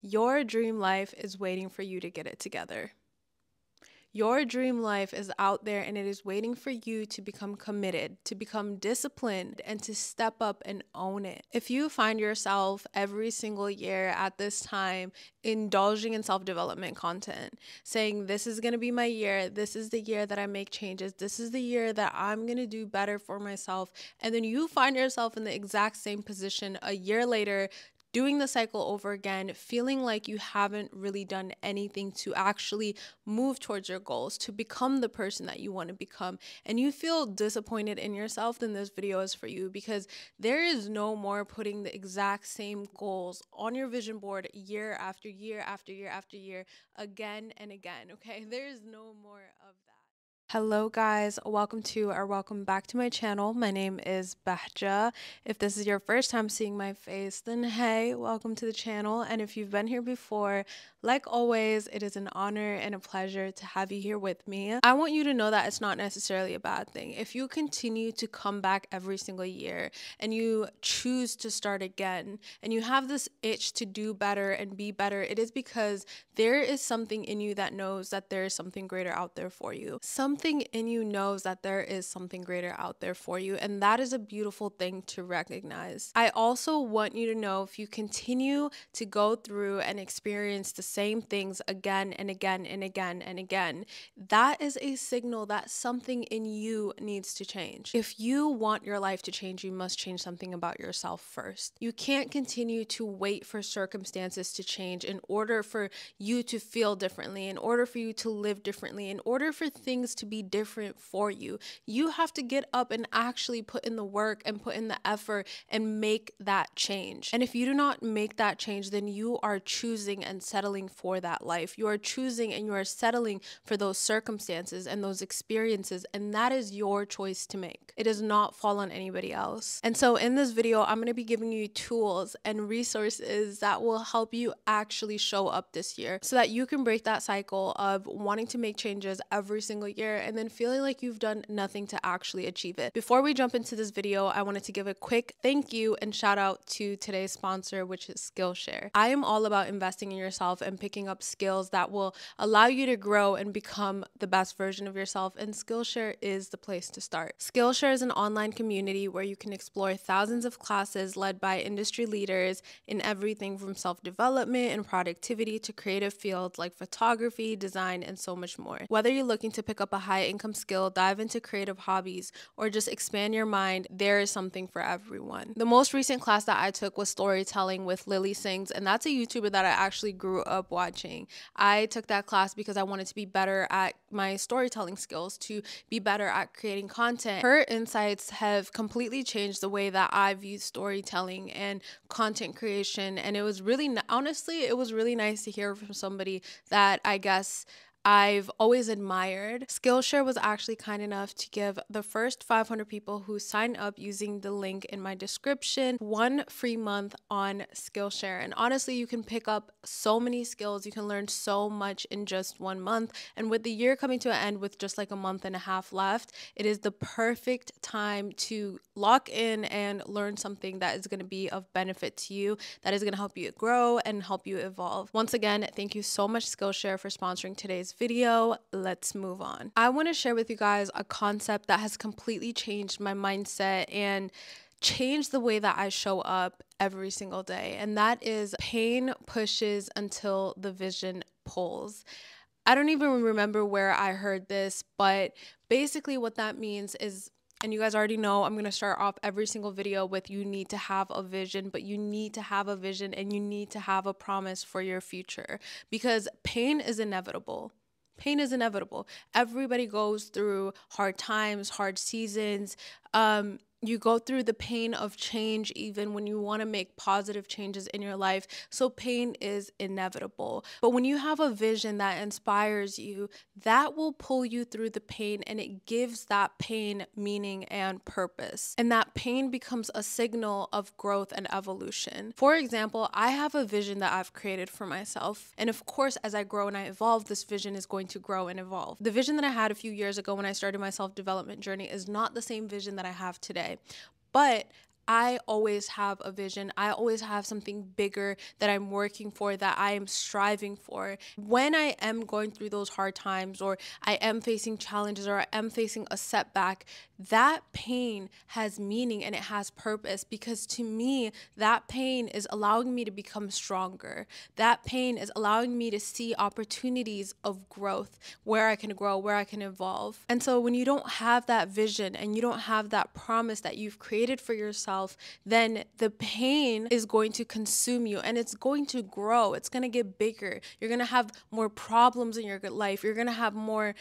Your dream life is waiting for you to get it together. Your dream life is out there and it is waiting for you to become committed, to become disciplined, and to step up and own it. If you find yourself every single year at this time indulging in self-development content, saying this is going to be my year, this is the year that I make changes, this is the year that I'm going to do better for myself, and then you find yourself in the exact same position a year later, doing the cycle over again, feeling like you haven't really done anything to actually move towards your goals, to become the person that you want to become, and you feel disappointed in yourself, then this video is for you, because there is no more putting the exact same goals on your vision board year after year after year after year, again and again, okay? There is no more of that. Hello guys, welcome back to my channel. My name is Bahja. If this is your first time seeing my face, then hey, welcome to the channel. And if you've been here before, like always, it is an honor and a pleasure to have you here with me. I want you to know that it's not necessarily a bad thing. If you continue to come back every single year and you choose to start again and you have this itch to do better and be better, it is because there is something in you that knows that there is something greater out there for you. Something in you knows that there is something greater out there for you, and that is a beautiful thing to recognize. I also want you to know, if you continue to go through and experience the same things again and again and again and again, that is a signal that something in you needs to change. If you want your life to change, you must change something about yourself first. You can't continue to wait for circumstances to change in order for you to feel differently, in order for you to live differently, in order for things to be different for you. You have to get up and actually put in the work and put in the effort and make that change. And if you do not make that change, then you are choosing and settling for that life. You are choosing and you are settling for those circumstances and those experiences, and that is your choice to make. It does not fall on anybody else. And so in this video, I'm going to be giving you tools and resources that will help you actually show up this year so that you can break that cycle of wanting to make changes every single year and then feeling like you've done nothing to actually achieve it. Before we jump into this video, I wanted to give a quick thank you and shout out to today's sponsor, which is Skillshare. I am all about investing in yourself and picking up skills that will allow you to grow and become the best version of yourself, and Skillshare is the place to start. Skillshare is an online community where you can explore thousands of classes led by industry leaders in everything from self-development and productivity to creative fields like photography, design, and so much more. Whether you're looking to pick up a high income skill, dive into creative hobbies, or just expand your mind, there is something for everyone. The most recent class that I took was storytelling with Lily Sings, and that's a YouTuber that I actually grew up watching. I took that class because I wanted to be better at my storytelling skills, to be better at creating content. Her insights have completely changed the way that I view storytelling and content creation, and it was really, honestly, it was really nice to hear from somebody that I guess I've always admired. Skillshare was actually kind enough to give the first 500 people who sign up using the link in my description 1 free month on Skillshare. And honestly, you can pick up so many skills. You can learn so much in just 1 month. And with the year coming to an end with just like a month and a half left, it is the perfect time to lock in and learn something that is going to be of benefit to you, that is going to help you grow and help you evolve. Once again, thank you so much, Skillshare, for sponsoring today's video. Let's move on. I want to share with you guys a concept that has completely changed my mindset and changed the way that I show up every single day, and that is pain pushes until the vision pulls. I don't even remember where I heard this, but basically what that means is, and you guys already know, I'm going to start off every single video with you need to have a vision, but you need to have a vision and you need to have a promise for your future, because pain is inevitable. Pain is inevitable. Everybody goes through hard times, hard seasons. You go through the pain of change even when you want to make positive changes in your life. So pain is inevitable. But when you have a vision that inspires you, that will pull you through the pain, and it gives that pain meaning and purpose. And that pain becomes a signal of growth and evolution. For example, I have a vision that I've created for myself. And of course, as I grow and I evolve, this vision is going to grow and evolve. The vision that I had a few years ago when I started my self-development journey is not the same vision that I have today. But I always have a vision. I always have something bigger that I'm working for, that I am striving for. When I am going through those hard times, or I am facing challenges, or I am facing a setback, that pain has meaning and it has purpose, because to me, that pain is allowing me to become stronger. That pain is allowing me to see opportunities of growth, where I can grow, where I can evolve. And so when you don't have that vision and you don't have that promise that you've created for yourself, then the pain is going to consume you and it's going to grow. It's going to get bigger. You're going to have more problems in your life. You're going to have more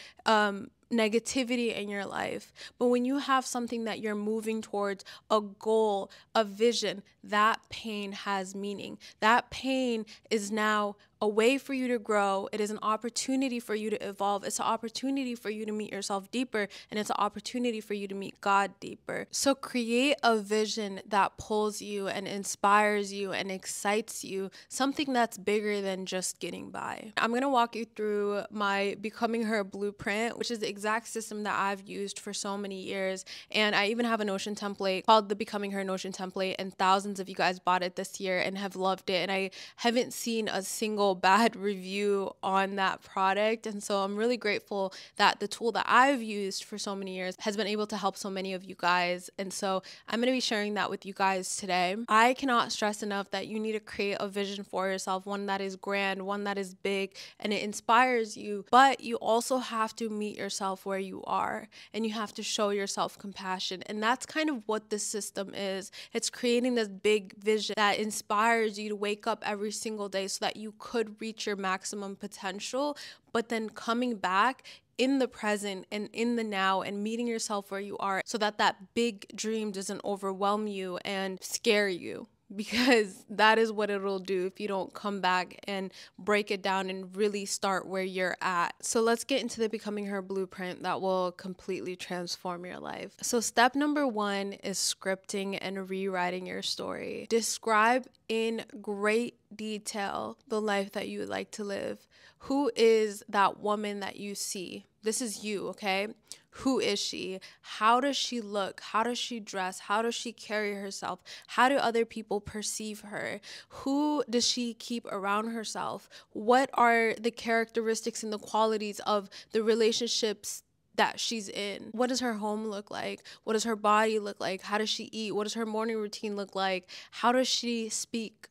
negativity in your life. But when you have something that you're moving towards, a goal, a vision, that pain has meaning. That pain is now a way for you to grow. It is an opportunity for you to evolve. It's an opportunity for you to meet yourself deeper, and it's an opportunity for you to meet God deeper. So create a vision that pulls you and inspires you and excites you, something that's bigger than just getting by. I'm going to walk you through my Becoming Her blueprint, which is the exact system that I've used for so many years. And I even have a Notion template called the Becoming Her Notion template, and thousands of you guys bought it this year and have loved it. And I haven't seen a single bad review on that product. And so I'm really grateful that the tool that I've used for so many years has been able to help so many of you guys. And so I'm going to be sharing that with you guys today. I cannot stress enough that you need to create a vision for yourself, one that is grand, one that is big, and it inspires you. But you also have to meet yourself where you are, and you have to show yourself compassion. And that's kind of what this system is. It's creating this big vision that inspires you to wake up every single day so that you could reach your maximum potential, but then coming back in the present and in the now and meeting yourself where you are, so that that big dream doesn't overwhelm you and scare you. Because that is what it'll do if you don't come back and break it down and really start where you're at. So let's get into the Becoming Her blueprint that will completely transform your life. So step number 1 is scripting and rewriting your story. Describe in great detail the life that you would like to live. Who is that woman that you see? This is you, okay? Who is she? How does she look? How does she dress? How does she carry herself? How do other people perceive her? Who does she keep around herself? What are the characteristics and the qualities of the relationships that she's in? What does her home look like? What does her body look like? How does she eat? What does her morning routine look like? How does she speak?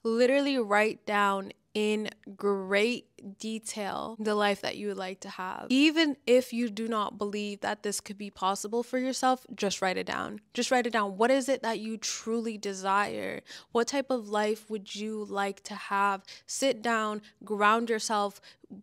Literally write down in great detail the life that you would like to have. Even if you do not believe that this could be possible for yourself, just write it down. Just write it down. What is it that you truly desire? What type of life would you like to have? Sit down, ground yourself,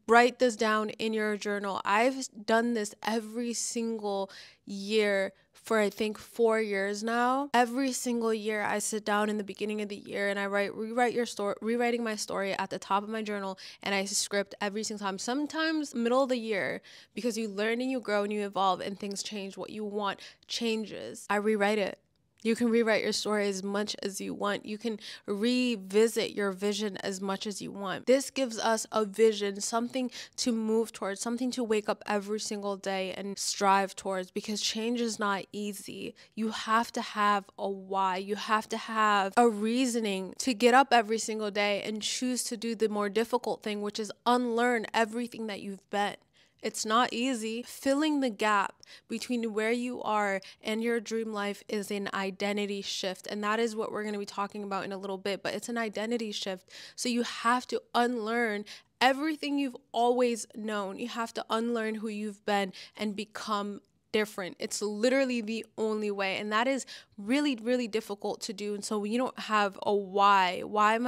write this down in your journal. I've done this every single year for I think 4 years now. Every single year I sit down in the beginning of the year and I rewriting my story at the top of my journal, and I script every single time. Sometimes middle of the year, because you learn and you grow and you evolve and things change. What you want changes. I rewrite it. You can rewrite your story as much as you want. You can revisit your vision as much as you want. This gives us a vision, something to move towards, something to wake up every single day and strive towards, because change is not easy. You have to have a why. You have to have a reasoning to get up every single day and choose to do the more difficult thing, which is unlearn everything that you've been. It's not easy. Filling the gap between where you are and your dream life is an identity shift. And that is what we're going to be talking about in a little bit, but it's an identity shift. So you have to unlearn everything you've always known. You have to unlearn who you've been and become different. It's literally the only way. And that is really, really difficult to do. And so when you don't have a why am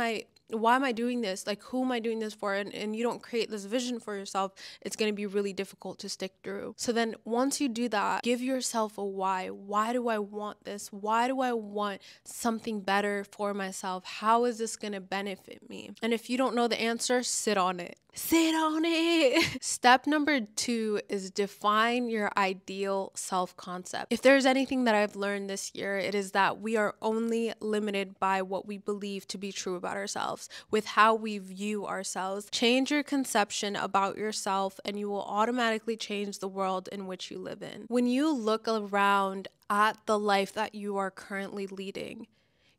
I doing this? Like, who am I doing this for? And you don't create this vision for yourself, it's going to be really difficult to stick through. So then once you do that, give yourself a why. Why do I want this? Why do I want something better for myself? How is this going to benefit me? And if you don't know the answer, sit on it. Sit on it. Step number 2 is define your ideal self-concept. If there's anything that I've learned this year, it is that we are only limited by what we believe to be true about ourselves. ourselves, with how we view ourselves. Change your conception about yourself and you will automatically change the world in which you live in. When you look around at the life that you are currently leading,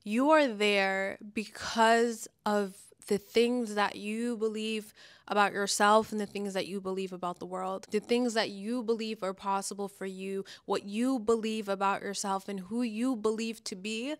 you are there because of the things that you believe about yourself and the things that you believe about the world, the things that you believe are possible for you, what you believe about yourself and who you believe to be.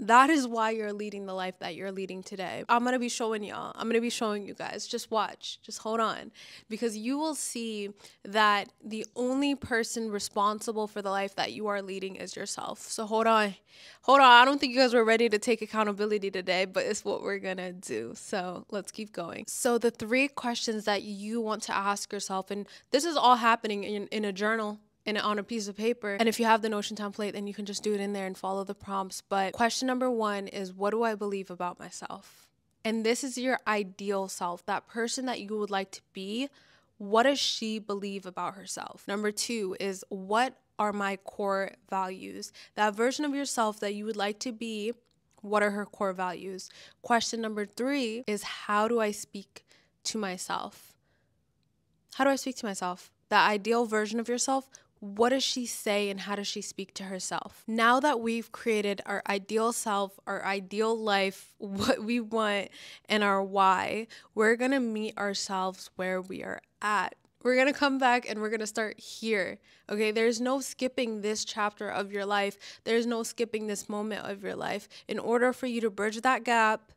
That is why you're leading the life that you're leading today. I'm going to be showing y'all. I'm going to be showing you guys. Just watch. Just hold on. Because you will see that the only person responsible for the life that you are leading is yourself. So hold on. Hold on. I don't think you guys were ready to take accountability today, but it's what we're going to do. So let's keep going. So the 3 questions that you want to ask yourself, and this is all happening in a journal, and on a piece of paper. And if you have the Notion template, then you can just do it in there and follow the prompts. But question number 1 is, what do I believe about myself? And this is your ideal self, that person that you would like to be. What does she believe about herself? Number 2 is, what are my core values? That version of yourself that you would like to be, what are her core values? Question number 3 is, how do I speak to myself? How do I speak to myself? That ideal version of yourself, what does she say and how does she speak to herself? Now that we've created our ideal self, our ideal life, what we want, and our why, we're going to meet ourselves where we are at. We're going to come back and we're going to start here. Okay, there's no skipping this chapter of your life. There's no skipping this moment of your life. In order for you to bridge that gap,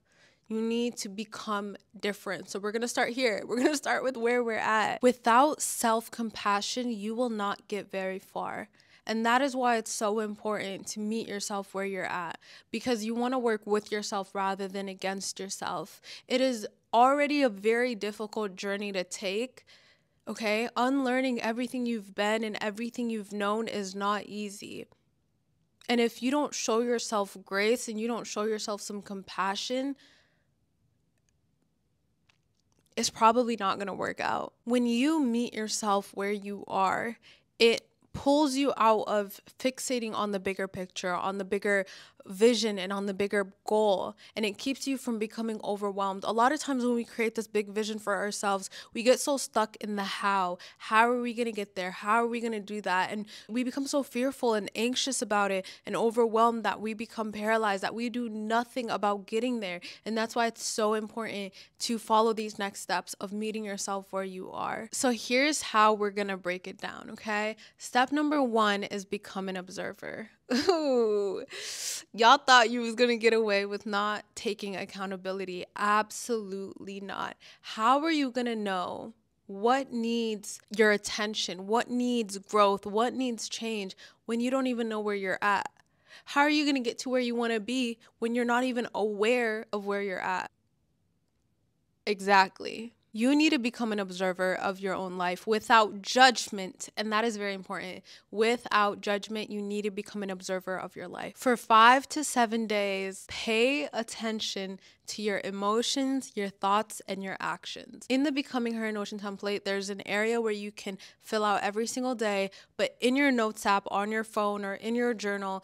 you need to become different. So we're going to start here. We're going to start with where we're at. Without self-compassion, you will not get very far. And that is why it's so important to meet yourself where you're at, because you want to work with yourself rather than against yourself. It is already a very difficult journey to take. Okay, unlearning everything you've been and everything you've known is not easy. And if you don't show yourself grace and you don't show yourself some compassion, it's probably not going to work out. When you meet yourself where you are, it pulls you out of fixating on the bigger picture, on the bigger vision, and on the bigger goal. And it keeps you from becoming overwhelmed. A lot of times when we create this big vision for ourselves, we get so stuck in the how. How are we going to get there? How are we going to do that? And we become so fearful and anxious about it and overwhelmed that we become paralyzed, that we do nothing about getting there. And that's why it's so important to follow these next steps of meeting yourself where you are. So here's how we're going to break it down, okay? Step number 1 is become an observer. Ooh, y'all thought you was gonna get away with not taking accountability. Absolutely not. How are you gonna know what needs your attention, what needs growth, what needs change when you don't even know where you're at? How are you gonna get to where you want to be when you're not even aware of where you're at? Exactly. You need to become an observer of your own life without judgment. And that is very important. Without judgment, you need to become an observer of your life. For 5 to 7 days, pay attention to your emotions, your thoughts, and your actions. In the Becoming Her Notion template, there's an area where you can fill out every single day, but in your notes app, on your phone, or in your journal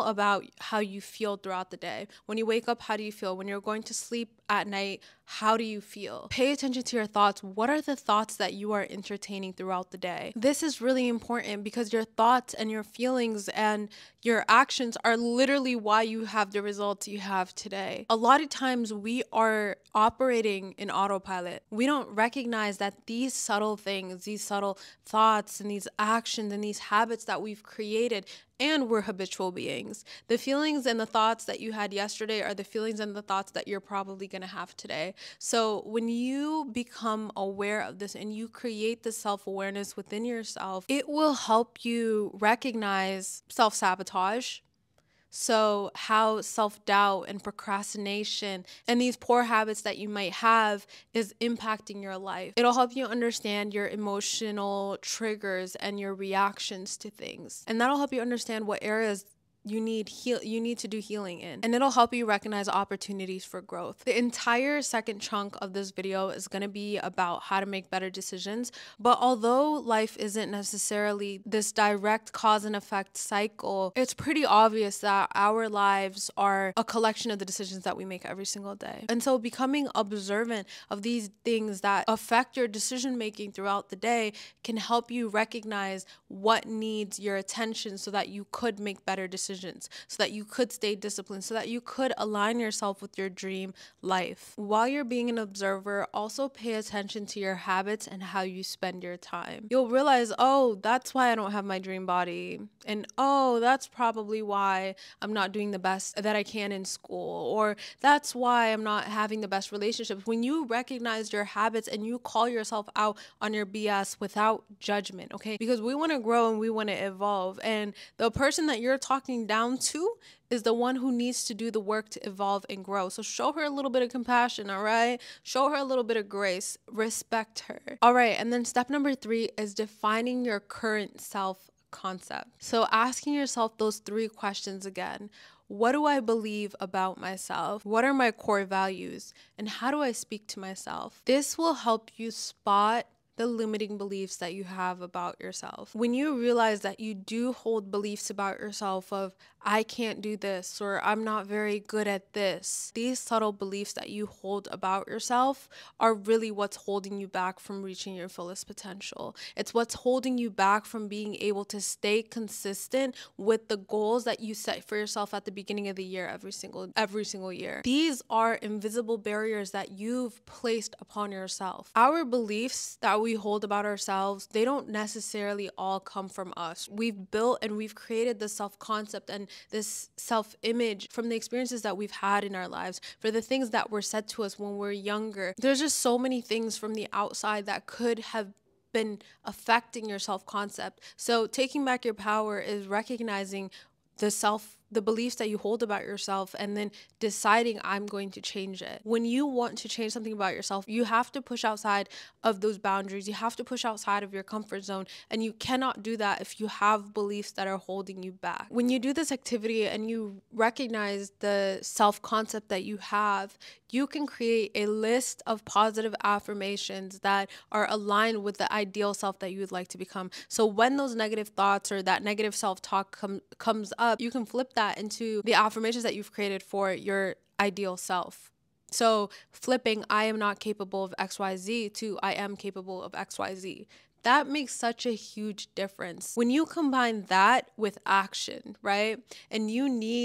about how you feel throughout the day. When you wake up, how do you feel? When you're going to sleep at night, how do you feel? Pay attention to your thoughts. What are the thoughts that you are entertaining throughout the day? This is really important because your thoughts and your feelings and your actions are literally why you have the results you have today. A lot of times we are operating in autopilot. We don't recognize that these subtle things, these subtle thoughts and these actions and these habits that we've created, and we're habitual beings. The feelings and the thoughts that you had yesterday are the feelings and the thoughts that you're probably going to have today. So when you become aware of this and you create the self-awareness within yourself, it will help you recognize self-sabotage. So how self-doubt and procrastination and these poor habits that you might have is impacting your life. It'll help you understand your emotional triggers and your reactions to things. And that'll help you understand what areas you need to do healing in, and it'll help you recognize opportunities for growth. The entire second chunk of this video is going to be about how to make better decisions, but although life isn't necessarily this direct cause and effect cycle, it's pretty obvious that our lives are a collection of the decisions that we make every single day. And so becoming observant of these things that affect your decision making throughout the day can help you recognize what needs your attention so that you could make better decisions, so that you could stay disciplined, so that you could align yourself with your dream life. While you're being an observer, also pay attention to your habits and how you spend your time. You'll realize, oh, that's why I don't have my dream body. And oh, that's probably why I'm not doing the best that I can in school. Or that's why I'm not having the best relationships. When you recognize your habits and you call yourself out on your BS without judgment, okay? Because we want to grow and we want to evolve. And the person that you're talking down to is the one who needs to do the work to evolve and grow. So show her a little bit of compassion, all right? Show her a little bit of grace. Respect her. All right, and then step number 3 is defining your current self concept. So asking yourself those 3 questions again. What do I believe about myself? What are my core values? And how do I speak to myself? This will help you spot the limiting beliefs that you have about yourself. When you realize that you do hold beliefs about yourself of, I can't do this, or I'm not very good at this, these subtle beliefs that you hold about yourself are really what's holding you back from reaching your fullest potential. It's what's holding you back from being able to stay consistent with the goals that you set for yourself at the beginning of the year every single year. These are invisible barriers that you've placed upon yourself. Our beliefs that we hold about ourselves, they don't necessarily all come from us. We've built and we've created this self-concept and this self-image from the experiences that we've had in our lives, for the things that were said to us when we're younger. There's just so many things from the outside that could have been affecting your self-concept. So taking back your power is recognizing the beliefs that you hold about yourself and then deciding, I'm going to change it. When you want to change something about yourself, you have to push outside of those boundaries. You have to push outside of your comfort zone, and you cannot do that if you have beliefs that are holding you back. When you do this activity and you recognize the self-concept that you have, you can create a list of positive affirmations that are aligned with the ideal self that you would like to become. So when those negative thoughts or that negative self-talk comes up, you can flip that into the affirmations that you've created for your ideal self. So flipping, I am not capable of XYZ, to I am capable of XYZ. That makes such a huge difference. When you combine that with action, right? And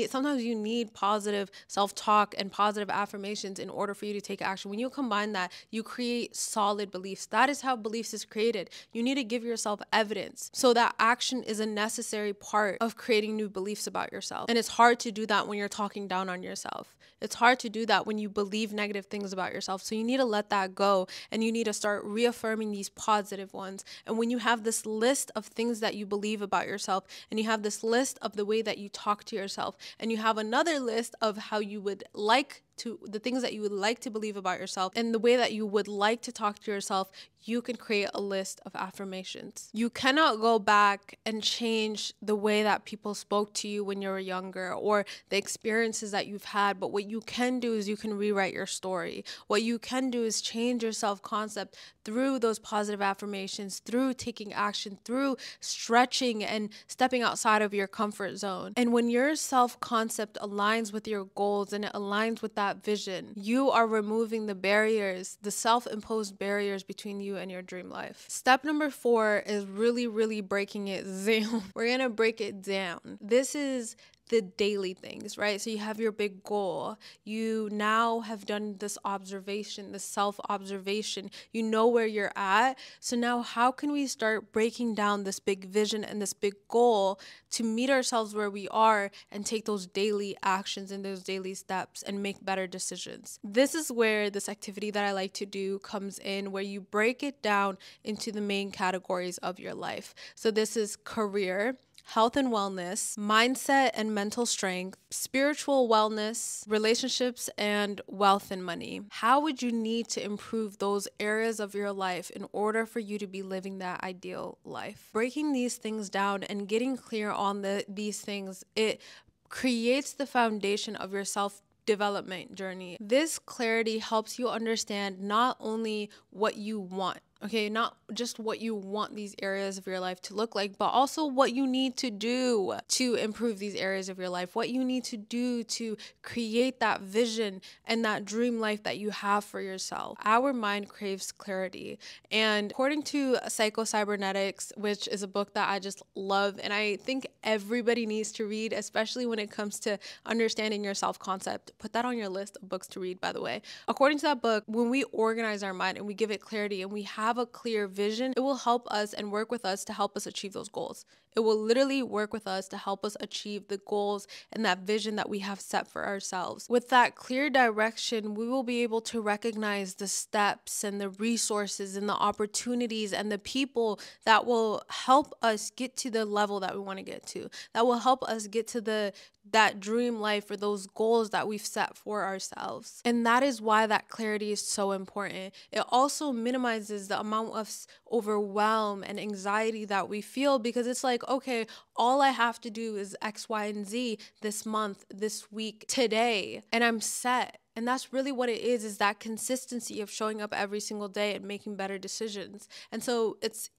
sometimes you need positive self-talk and positive affirmations in order for you to take action. When you combine that, you create solid beliefs. That is how beliefs is created. You need to give yourself evidence. So that action is a necessary part of creating new beliefs about yourself. And it's hard to do that when you're talking down on yourself. It's hard to do that when you believe negative things about yourself. So you need to let that go, and you need to start reaffirming these positive ones. And when you have this list of things that you believe about yourself, and you have this list of the way that you talk to yourself, and you have another list of how you would like to, the things that you would like to believe about yourself, and the way that you would like to talk to yourself, you can create a list of affirmations. You cannot go back and change the way that people spoke to you when you were younger or the experiences that you've had, but what you can do is you can rewrite your story. What you can do is change your self-concept through those positive affirmations, through taking action, through stretching and stepping outside of your comfort zone. And when your self-concept aligns with your goals and it aligns with that vision, you are removing the barriers, the self-imposed barriers between you and your dream life. Step number 4 is really breaking it down. We're gonna break it down. This is the daily things, right? So you have your big goal. You now have done this observation, this self-observation. You know where you're at. So now how can we start breaking down this big vision and this big goal to meet ourselves where we are and take those daily actions and those daily steps and make better decisions? This is where this activity that I like to do comes in, where you break it down into the main categories of your life. So this is career, health and wellness, mindset and mental strength, spiritual wellness, relationships, and wealth and money. How would you need to improve those areas of your life in order for you to be living that ideal life? Breaking these things down and getting clear on these things, it creates the foundation of your self-development journey. This clarity helps you understand not only what you want, okay, not just what you want these areas of your life to look like, but also what you need to do to improve these areas of your life, what you need to do to create that vision and that dream life that you have for yourself. Our mind craves clarity. And according to Psycho-Cybernetics, which is a book that I just love and I think everybody needs to read, especially when it comes to understanding your self-concept. Put that on your list of books to read, by the way. According to that book, when we organize our mind and we give it clarity and we have a clear vision, it will help us and work with us to help us achieve those goals. It will literally work with us to help us achieve the goals and that vision that we have set for ourselves. With that clear direction, we will be able to recognize the steps and the resources and the opportunities and the people that will help us get to the level that we want to get to, that will help us get to that dream life or those goals that we've set for ourselves. And that is why that clarity is so important. It also minimizes the amount of overwhelm and anxiety that we feel, because it's like, okay, all I have to do is X, Y, and Z this month, this week, today, and I'm set. And that's really what it is that consistency of showing up every single day and making better decisions. And so it's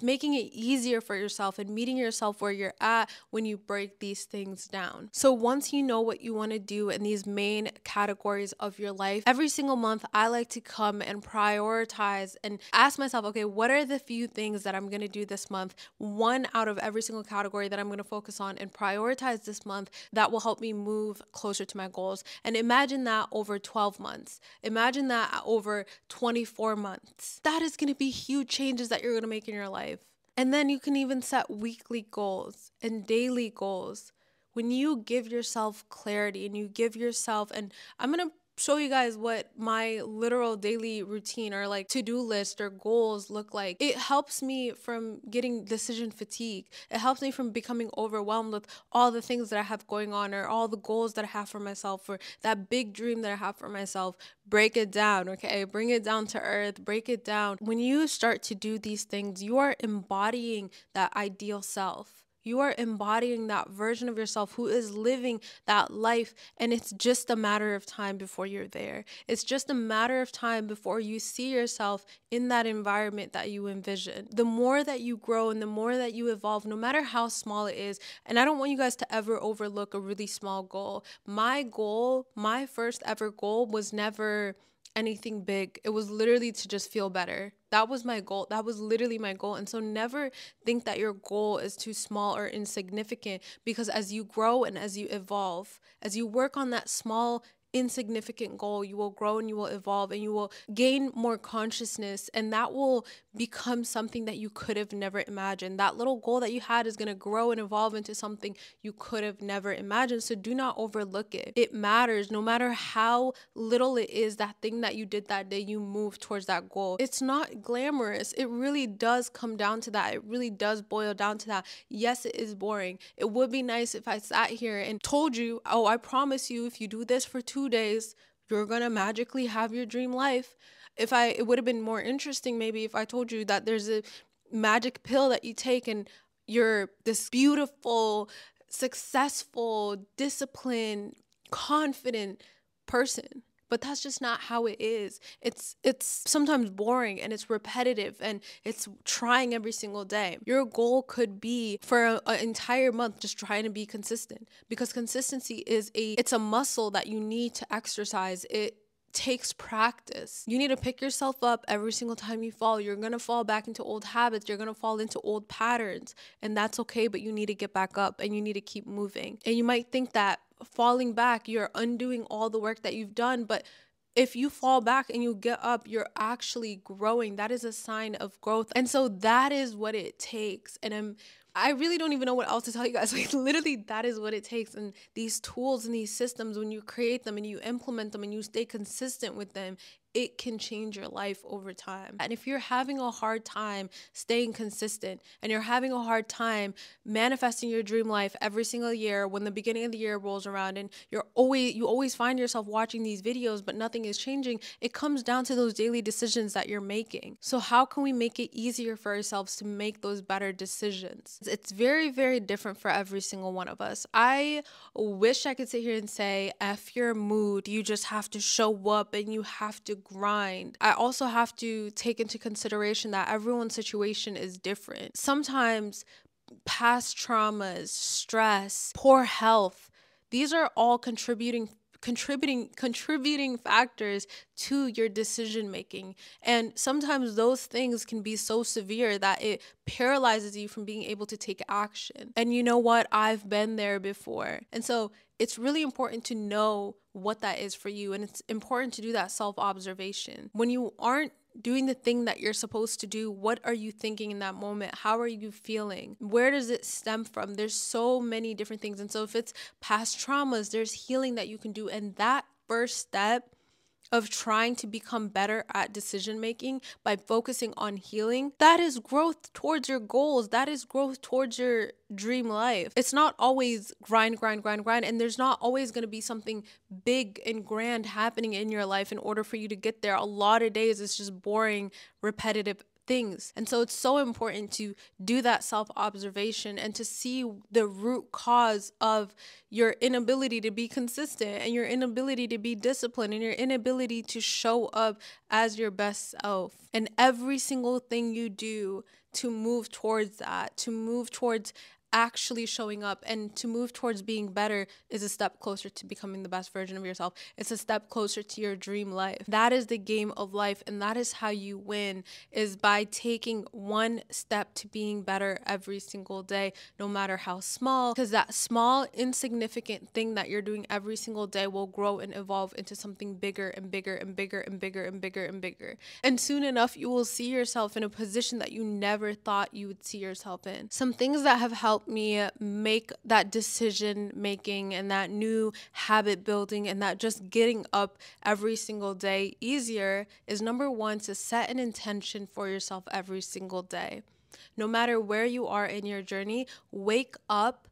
making it easier for yourself and meeting yourself where you're at when you break these things down. So once you know what you want to do in these main categories of your life, every single month I like to come and prioritize and ask myself, okay, what are the few things that I'm going to do this month? One out of every single category that I'm going to focus on and prioritize this month that will help me move closer to my goals. And imagine that over 12 months. Imagine that over 24 months. That is going to be huge changes that you're going to make in your life. And then you can even set weekly goals and daily goals. When you give yourself clarity and you give yourself, and I'm going to show you guys what my literal daily routine or like to-do list or goals look like. It helps me from getting decision fatigue. It helps me from becoming overwhelmed with all the things that I have going on or all the goals that I have for myself or that big dream that I have for myself. Break it down, okay? Bring it down to earth, break it down. When you start to do these things, you are embodying that ideal self. You are embodying that version of yourself who is living that life, and it's just a matter of time before you're there. It's just a matter of time before you see yourself in that environment that you envision. The more that you grow and the more that you evolve, no matter how small it is, and I don't want you guys to ever overlook a really small goal. My first ever goal was never anything big. It was literally to just feel better. That was my goal. That was literally my goal. And so never think that your goal is too small or insignificant, because as you grow and as you evolve, as you work on that small insignificant goal, you will grow and you will evolve and you will gain more consciousness, and that will become something that you could have never imagined. That little goal that you had is going to grow and evolve into something you could have never imagined. So do not overlook it. It matters. No matter how little it is, that thing that you did that day, you move towards that goal. It's not glamorous. It really does come down to that. It really does boil down to that. Yes, it is boring. It would be nice if I sat here and told you, oh, I promise you, if you do this for 2 days, you're gonna magically have your dream life. It would have been more interesting maybe if I told you that there's a magic pill that you take and you're this beautiful, successful, disciplined, confident person. But that's just not how it is. It's sometimes boring and it's repetitive and it's trying every single day. Your goal could be for an entire month just trying to be consistent, because consistency it's a muscle that you need to exercise. It takes practice. You need to pick yourself up every single time you fall. You're going to fall back into old habits. You're going to fall into old patterns, and that's okay, but you need to get back up and you need to keep moving. And you might think that falling back, you're undoing all the work that you've done, but if you fall back and you get up, you're actually growing. That is a sign of growth. And so that is what it takes. And I really don't even know what else to tell you guys. Like, literally, that is what it takes. And these tools and these systems, when you create them and you implement them and you stay consistent with them, it can change your life over time. And if you're having a hard time staying consistent and you're having a hard time manifesting your dream life every single year, when the beginning of the year rolls around and you always find yourself watching these videos but nothing is changing, it comes down to those daily decisions that you're making. So how can we make it easier for ourselves to make those better decisions? It's very, very different for every single one of us. I wish I could sit here and say, F your mood, you just have to show up and you have to grind. I also have to take into consideration that everyone's situation is different. Sometimes past traumas, stress, poor health, these are all contributing factors to your decision making. And sometimes those things can be so severe that it paralyzes you from being able to take action. And you know what? I've been there before. And so it's really important to know what that is for you. And it's important to do that self-observation. When you aren't doing the thing that you're supposed to do, what are you thinking in that moment? How are you feeling? Where does it stem from? There's so many different things. And so if it's past traumas, there's healing that you can do. And that first step of trying to become better at decision making by focusing on healing, that is growth towards your goals. That is growth towards your dream life. It's not always grind. And there's not always going to be something big and grand happening in your life in order for you to get there. A lot of days it's just boring, repetitive things. And so it's so important to do that self-observation and to see the root cause of your inability to be consistent and your inability to be disciplined and your inability to show up as your best self. And every single thing you do to move towards that, to move towards actually showing up and to move towards being better, is a step closer to becoming the best version of yourself. It's a step closer to your dream life. That is the game of life, and that is how you win, is by taking one step to being better every single day, no matter how small, because that small, insignificant thing that you're doing every single day will grow and evolve into something bigger and bigger and bigger and bigger and bigger and bigger. And soon enough, you will see yourself in a position that you never thought you would see yourself in. Some things that have helped me make that decision making and that new habit building and that just getting up every single day easier is, number one, to set an intention for yourself every single day. No matter where you are in your journey, wake up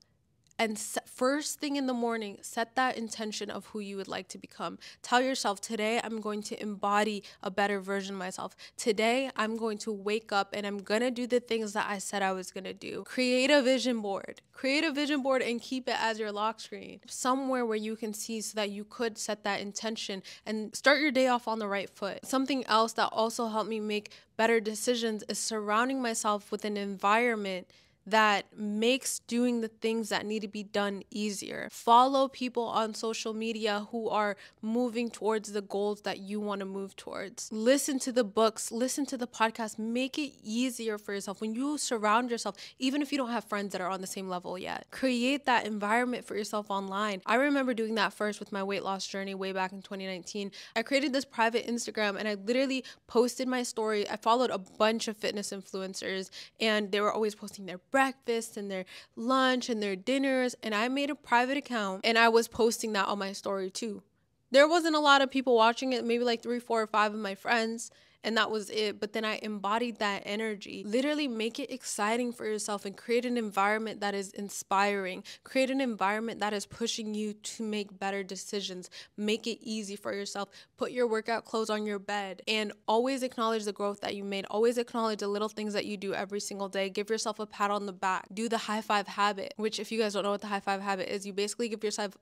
and first thing in the morning, set that intention of who you would like to become. Tell yourself, today I'm going to embody a better version of myself. Today I'm going to wake up and I'm going to do the things that I said I was going to do. Create a vision board. Create a vision board and keep it as your lock screen, somewhere where you can see, so that you could set that intention and start your day off on the right foot. Something else that also helped me make better decisions is surrounding myself with an environment that makes doing the things that need to be done easier. Follow people on social media who are moving towards the goals that you want to move towards. Listen to the books, listen to the podcast, make it easier for yourself. When you surround yourself, even if you don't have friends that are on the same level yet, create that environment for yourself online. I remember doing that first with my weight loss journey way back in 2019. I created this private Instagram and I literally posted my story. I followed a bunch of fitness influencers and they were always posting their breakfast and their lunch and their dinners, and I made a private account and I was posting that on my story too. There wasn't a lot of people watching it, maybe like 3, 4, or 5 of my friends, and that was it. But then I embodied that energy. Literally make it exciting for yourself and create an environment that is inspiring. Create an environment that is pushing you to make better decisions. Make it easy for yourself. Put your workout clothes on your bed and always acknowledge the growth that you made. Always acknowledge the little things that you do every single day. Give yourself a pat on the back. Do the high five habit, which, if you guys don't know what the high five habit is, you basically give yourself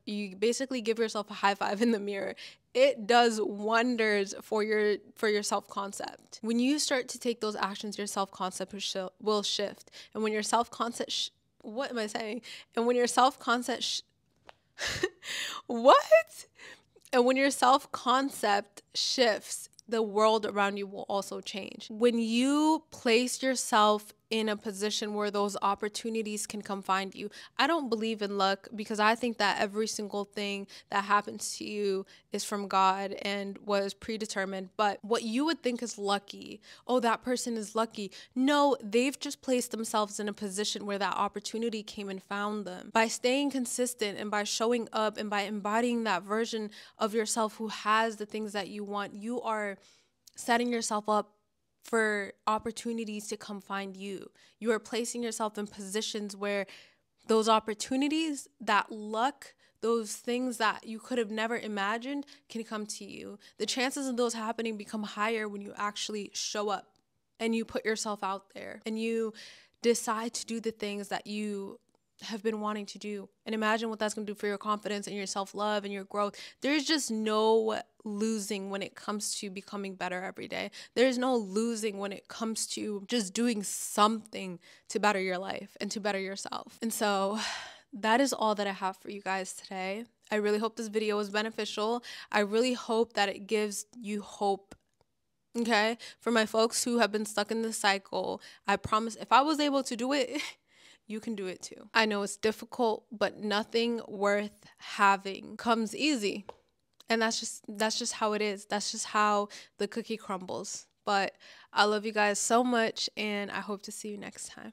a high five in the mirror. It does wonders for your self-concept. When you start to take those actions, your self-concept will shift. And when your self-concept what am I saying? And when your self-concept what? And when your self-concept shifts, the world around you will also change. When you place yourself in a position where those opportunities can come find you. I don't believe in luck because I think that every single thing that happens to you is from God and was predetermined. But what you would think is lucky, oh, that person is lucky. No, they've just placed themselves in a position where that opportunity came and found them. By staying consistent and by showing up and by embodying that version of yourself who has the things that you want, you are setting yourself up for opportunities to come find you. You are placing yourself in positions where those opportunities, that luck, those things that you could have never imagined can come to you. The chances of those happening become higher when you actually show up and you put yourself out there and you decide to do the things that you have been wanting to do. And imagine what that's going to do for your confidence and your self-love and your growth. There's just no losing when it comes to becoming better every day. There's no losing when it comes to just doing something to better your life and to better yourself. And so that is all that I have for you guys today. I really hope this video was beneficial. I really hope that it gives you hope. Okay? For my folks who have been stuck in this cycle, I promise if I was able to do it, you can do it too. I know it's difficult, but nothing worth having comes easy. And that's just how it is. That's just how the cookie crumbles. But I love you guys so much, and I hope to see you next time.